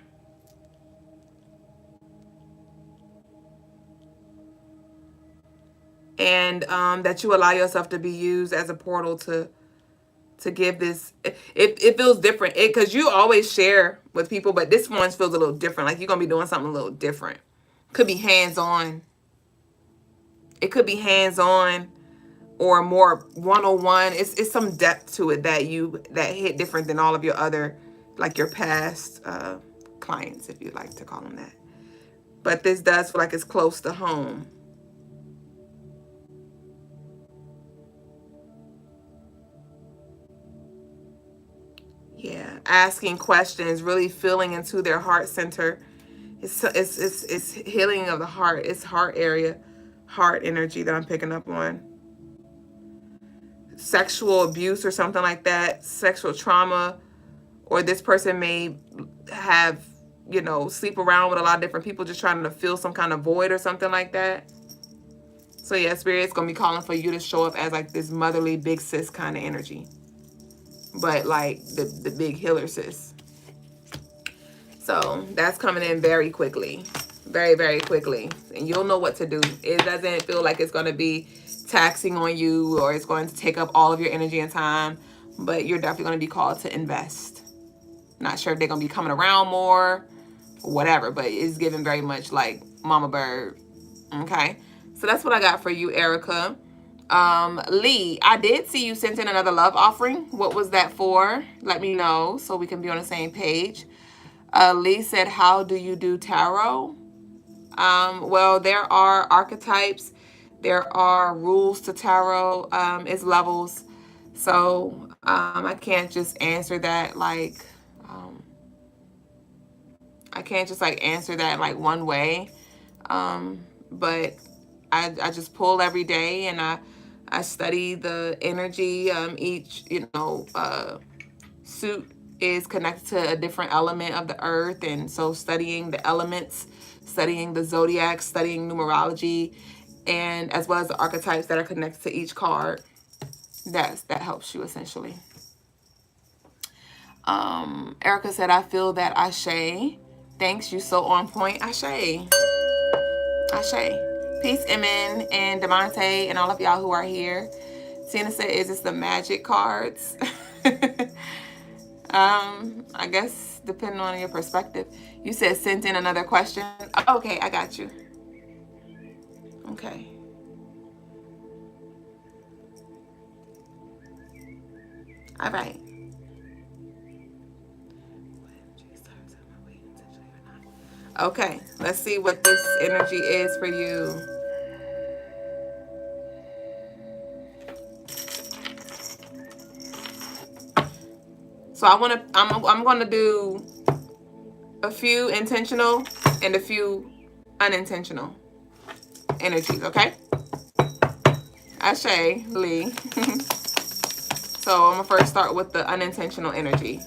Speaker 1: And that you allow yourself to be used as a portal to give this. It feels different because you always share with people, but this one feels a little different. Like you're going to be doing something a little different. Could be hands-on. It could be hands-on or more one-on-one. It's some depth to it that hit different than all of your other, like your past clients, if you like to call them that. But this does feel like it's close to home. Yeah, asking questions, really feeling into their heart center. It's healing of the heart. It's heart area, heart energy that I'm picking up on. Sexual abuse or something like that, sexual trauma, or this person may have, sleep around with a lot of different people just trying to fill some kind of void or something like that. So yeah, Spirit's going to be calling for you to show up as like this motherly big sis kind of energy. But like the big healer sis. So that's coming in very quickly. Very, very quickly. And you'll know what to do. It doesn't feel like it's going to be taxing on you or it's going to take up all of your energy and time. But you're definitely going to be called to invest. Not sure if they're going to be coming around more or whatever. But it's giving very much like Mama Bird. Okay. So that's what I got for you, Erica. Lee, I did see you sent in another love offering. What was that for? Let me know so we can be on the same page. Lee said, how do you do tarot? Well, there are archetypes. There are rules to tarot. It's levels. So I can't just answer that like, I can't just like answer that like one way. But I just pull every day and I study the energy. Each, suit is connected to a different element of the earth. And so studying the elements, studying the zodiac, studying numerology, and as well as the archetypes that are connected to each card, that helps you essentially. Erica said, I feel that Ashe. Thanks, you so on point. Ashe. Ashe. Peace, Emin and Demonte and all of y'all who are here. Tina said, is this the magic cards? I guess depending on your perspective. You said sent in another question. Okay, I got you. Okay. All right. Okay, let's see what this energy is for you. So I'm gonna do a few intentional and a few unintentional energies, okay? Ashe, Lee. So I'm gonna first start with the unintentional energy.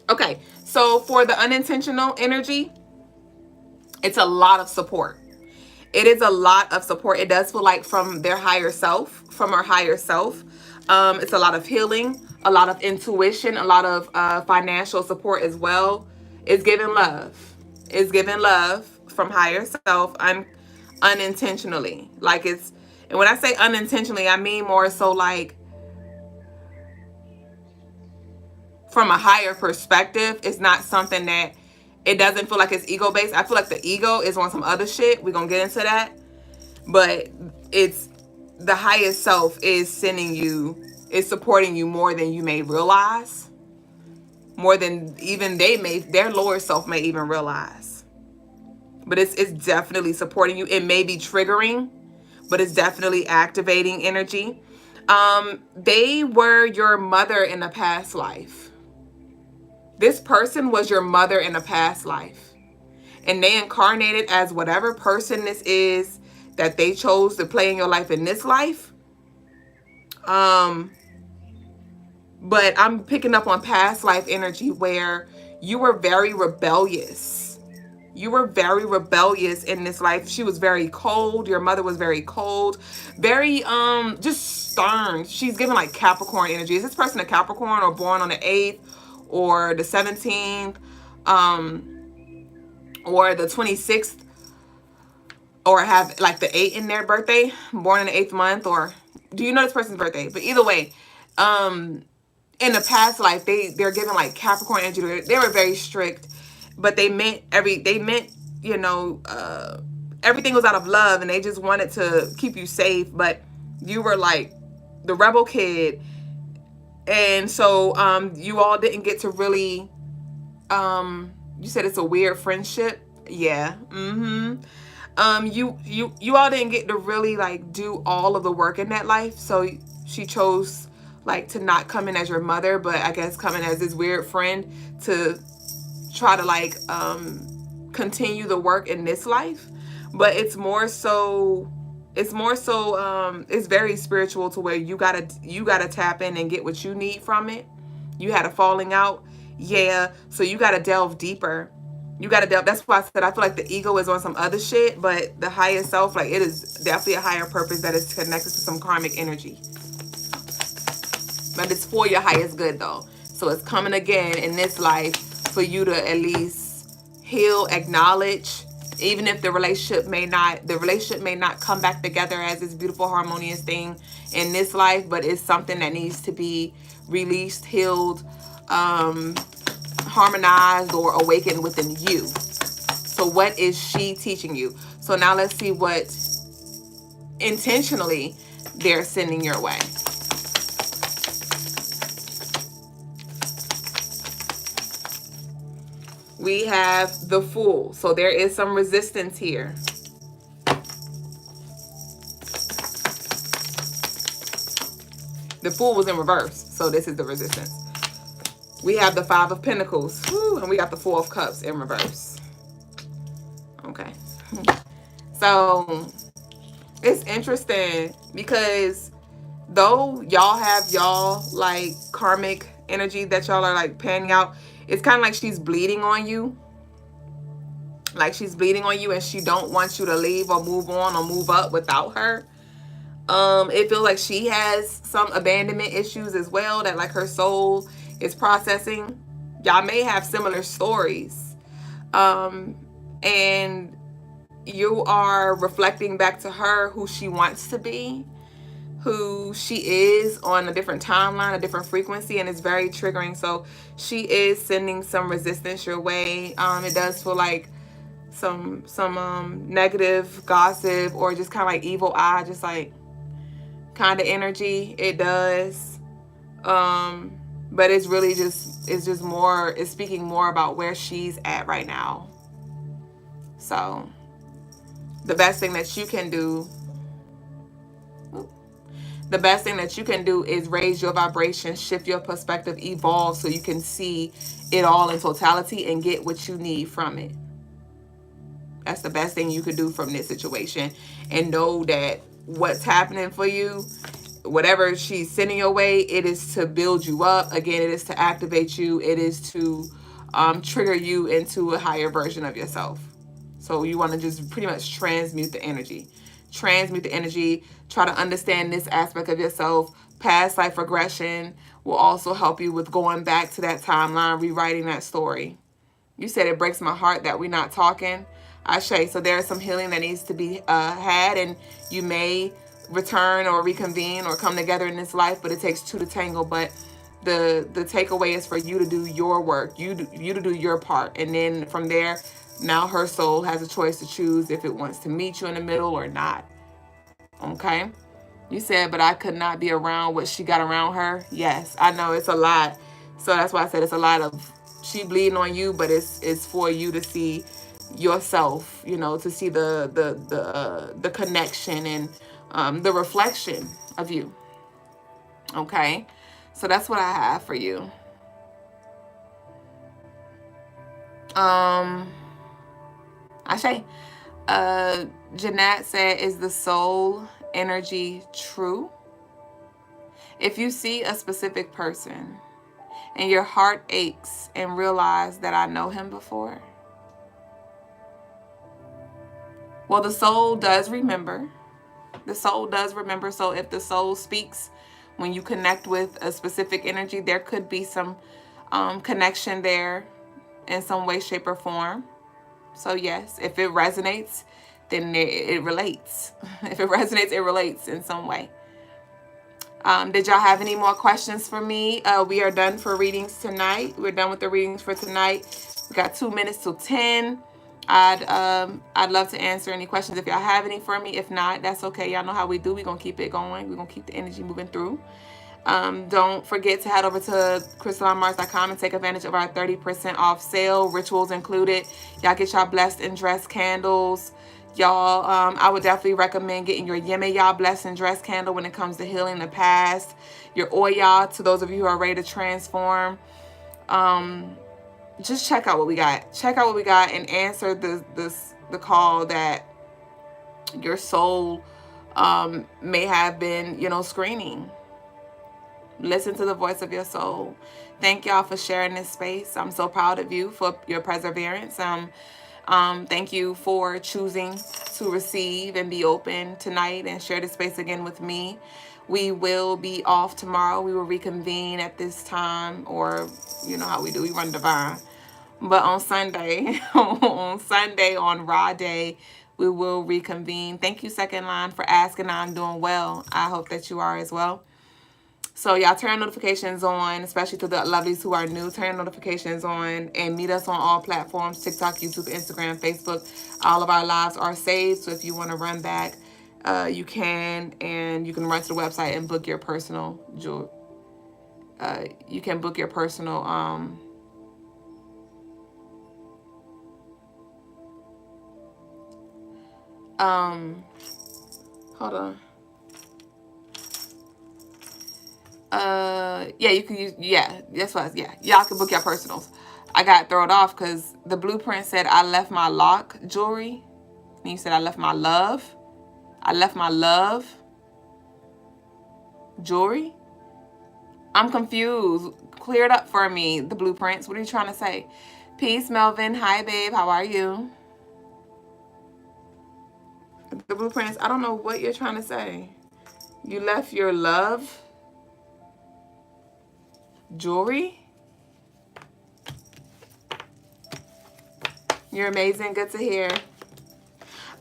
Speaker 1: Okay, so for the unintentional energy, it's a lot of support. It is a lot of support. It does feel like from their higher self, from our higher self. It's a lot of healing, a lot of intuition, a lot of financial support as well. It's giving love. It's giving love from higher self unintentionally. Like it's, and when I say unintentionally, I mean more so like from a higher perspective. It's not something that, it doesn't feel like it's ego-based. I feel like the ego is on some other shit. We're going to get into that. But it's the highest self is supporting you more than you may realize, more than even their lower self may even realize. But it's definitely supporting you. It may be triggering, but it's definitely activating energy. They were your mother in a past life. This person was your mother in a past life. And they incarnated as whatever person this is that they chose to play in your life in this life. But I'm picking up on past life energy where you were very rebellious. You were very rebellious in this life. She was very cold. Your mother was very cold. Very just stern. She's giving like Capricorn energy. Is this person a Capricorn or born on the 8th or the 17th or the 26th, or have like the 8 in their birthday, born in the 8th month? Or do you know this person's birthday? But either way, in the past life, they're given like Capricorn energy. They were very strict, but they meant you know, everything was out of love, and they just wanted to keep you safe. But you were like the rebel kid, and so you all didn't get to really. You said it's a weird friendship. Yeah. You all didn't get to really like do all of the work in that life. So she chose like to not come in as your mother, but I guess come in as this weird friend to try to like continue the work in this life. But it's very spiritual, to where you gotta tap in and get what you need from it. You had a falling out. Yeah. So you gotta delve deeper. You gotta delve. That's why I said I feel like the ego is on some other shit, but the higher self, like, it is definitely a higher purpose that is connected to some karmic energy. But it's for your highest good though. So it's coming again in this life for you to at least heal, acknowledge, even if the relationship may not come back together as this beautiful harmonious thing in this life, but it's something that needs to be released, healed, harmonized, or awakened within you. So what is she teaching you? So now let's see what intentionally they're sending your way. We have the Fool. So there is some resistance here. The Fool was in reverse, so this is the resistance. We have the Five of Pentacles, and we got the Four of Cups in reverse. Okay. So it's interesting because though y'all have like karmic energy that y'all are like panning out, it's kind of like she's bleeding on you. Like she's bleeding on you, and she don't want you to leave or move on or move up without her. It feels like she has some abandonment issues as well that like her soul is processing. Y'all may have similar stories. And you are reflecting back to her who she wants to be, who she is on a different timeline, a different frequency, and it's very triggering. So she is sending some resistance your way. It does feel like some negative gossip, or just kind of like evil eye, just like kind of energy. It does. But it's really it's more, it's speaking more about where she's at right now. So the best thing that you can do is raise your vibration, shift your perspective, evolve, so you can see it all in totality and get what you need from it. That's the best thing you could do from this situation. And know that what's happening for you, whatever she's sending your way, it is to build you up. Again, it is to activate you. It is to trigger you into a higher version of yourself. So you want to just pretty much transmute the energy. Transmute the energy. Try to understand this aspect of yourself. Past life regression will also help you with going back to that timeline, rewriting that story. You said it breaks my heart that we're not talking. Ashe. So there is some healing that needs to be had, and you may return or reconvene or come together in this life, but it takes two to tango. But the takeaway is for you to do your work, you to do your part, and then from there, now her soul has a choice to choose if it wants to meet you in the middle or not. Okay. You said, but I could not be around what she got around her. Yes, I know it's a lot. So that's why I said it's a lot of she bleeding on you, but it's for you to see yourself, you know, to see the connection and the reflection of you. Okay, so that's what I have for you. Ashe. Jeanette said, is the soul energy true? If you see a specific person and your heart aches and realize that I know him before. Well, the soul does remember. The soul does remember. So if the soul speaks when you connect with a specific energy, there could be some connection there in some way, shape, or form. So yes, if it resonates, then it relates. If it resonates, it relates in some way. Did y'all have any more questions for me? We are done for readings tonight. We're done with the readings for tonight. We got 2 minutes till 10. I'd love to answer any questions if y'all have any for me. If not, that's okay. Y'all know how we do. We're gonna keep it going. We're gonna keep the energy moving through. Don't forget to head over to CrystalineMars.com and take advantage of our 30% off sale, rituals included. Y'all get y'all blessed and dressed candles. Y'all, I would definitely recommend getting your Yeme Y'all blessed and dressed candle when it comes to healing the past. Your Oya, to those of you who are ready to transform. Just check out what we got. Check out what we got and answer the call that your soul may have been, you know, screening. Listen to the voice of your soul. Thank y'all for sharing this space. I'm so proud of you for your perseverance. Thank you for choosing to receive and be open tonight and share this space again with me. We will be off tomorrow. We will reconvene at this time, or you know how we do. We run divine. But on Sunday, on Raw Day, we will reconvene. Thank you, Second Line, for asking. I'm doing well. I hope that you are as well. So y'all turn notifications on, especially to the lovelies who are new. Turn notifications on and meet us on all platforms: TikTok, YouTube, Instagram, Facebook. All of our lives are saved. So if you want to run back, you can, and you can run to the website and book your personal jewel. You can book your personal hold on. Yeah, you can use, yeah, that's what, yeah, y'all can book your personals. I got thrown off because the blueprint said I left my lock jewelry. And you said I left my love. I left my love jewelry. I'm confused. Clear it up for me, the blueprints. What are you trying to say? Peace, Melvin. Hi, babe. How are you? The blueprints, I don't know what you're trying to say. You left your love jewelry? You're amazing. Good to hear.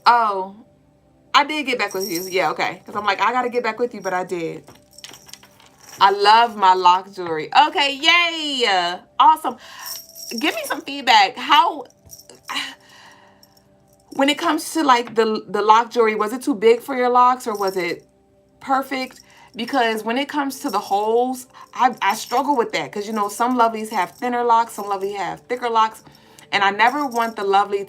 Speaker 1: Oh, I did get back with you. Yeah, okay. Because I'm like, I got to get back with you, but I did. I love my lock jewelry. Okay, yay. Awesome. Give me some feedback. How, when it comes to like the lock jewelry, was it too big for your locks or was it perfect? Because when it comes to the holes, I struggle with that. Because, you know, some lovelies have thinner locks, some lovelies have thicker locks. And I never want the lovely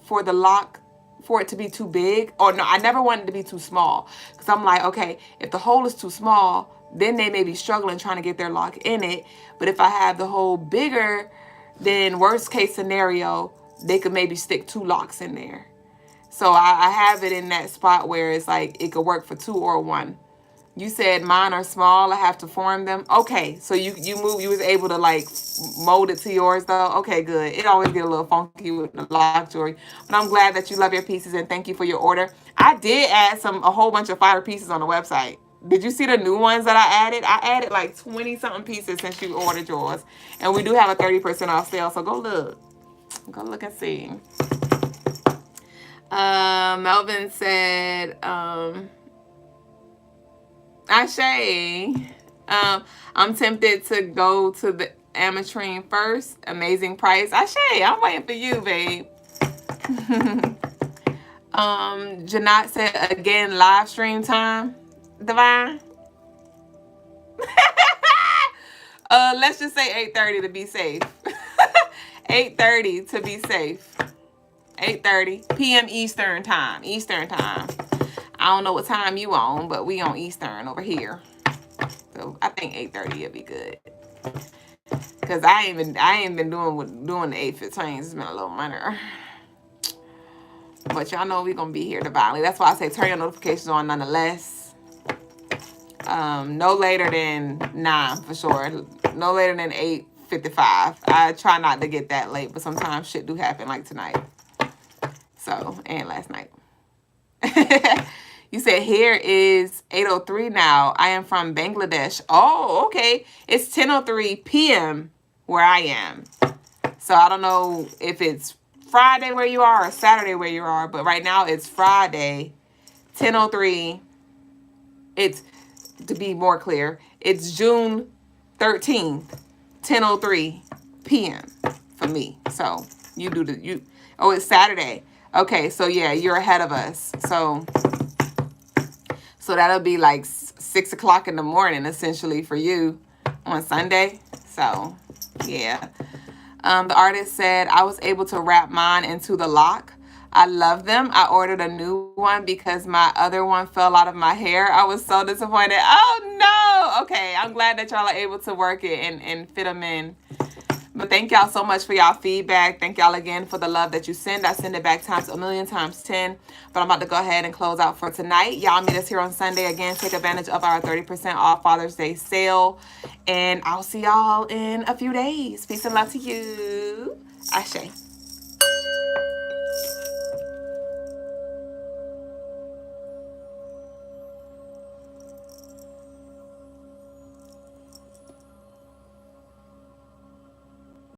Speaker 1: for the lock, for it to be too big. Or no, I never want it to be too small. Because I'm like, okay, if the hole is too small, then they may be struggling trying to get their lock in it. But if I have the hole bigger, then worst case scenario, they could maybe stick 2 locks in there. So I have it in that spot where it's like it could work for 2 or 1. You said mine are small. I have to form them. Okay, so you was able to like mold it to yours though. Okay, good. It always get a little funky with the lock jewelry, but I'm glad that you love your pieces and thank you for your order. I did add a whole bunch of fire pieces on the website. Did you see the new ones that I added? I added like 20 something pieces since you ordered yours, and we do have a 30% off sale. So go look and see. Melvin said, Ashe, I'm tempted to go to the Ametrine first. Amazing price. Ashe, I'm waiting for you, babe. Janat said, again, live stream time. Divine? Let's just say 8:30 to be safe. 8:30 to be safe. 8:30 p.m. Eastern time. Eastern time. I don't know what time you on, but we on Eastern over here. So I think 8:30 will be good. Cause I ain't been doing the 8:15. It's been a little minor. But y'all know we gonna be here divinely. That's why I say turn your notifications on nonetheless. No later than 9 for sure. No later than 8:55. I try not to get that late, but sometimes shit do happen like tonight. So, and last night. You said here is 8:03 now. I am from Bangladesh. Oh, okay. It's 10:03 p.m. where I am. So I don't know if it's Friday where you are or Saturday where you are, but right now it's Friday, 10:03. It's, to be more clear, it's June 13th, 10:03 p.m. for me. So you do oh, it's Saturday. Okay, so yeah, you're ahead of us. So that'll be like 6 o'clock in the morning, essentially, for you on Sunday. So, yeah. The artist said, I was able to wrap mine into the lock. I love them. I ordered a new one because my other one fell out of my hair. I was so disappointed. Oh, no. Okay, I'm glad that y'all are able to work it and fit them in. But thank y'all so much for y'all feedback. Thank y'all again for the love that you send. I send it back times a million times 10. But I'm about to go ahead and close out for tonight. Y'all meet us here on Sunday. Again, take advantage of our 30% off Father's Day sale. And I'll see y'all in a few days. Peace and love to you. Ashe.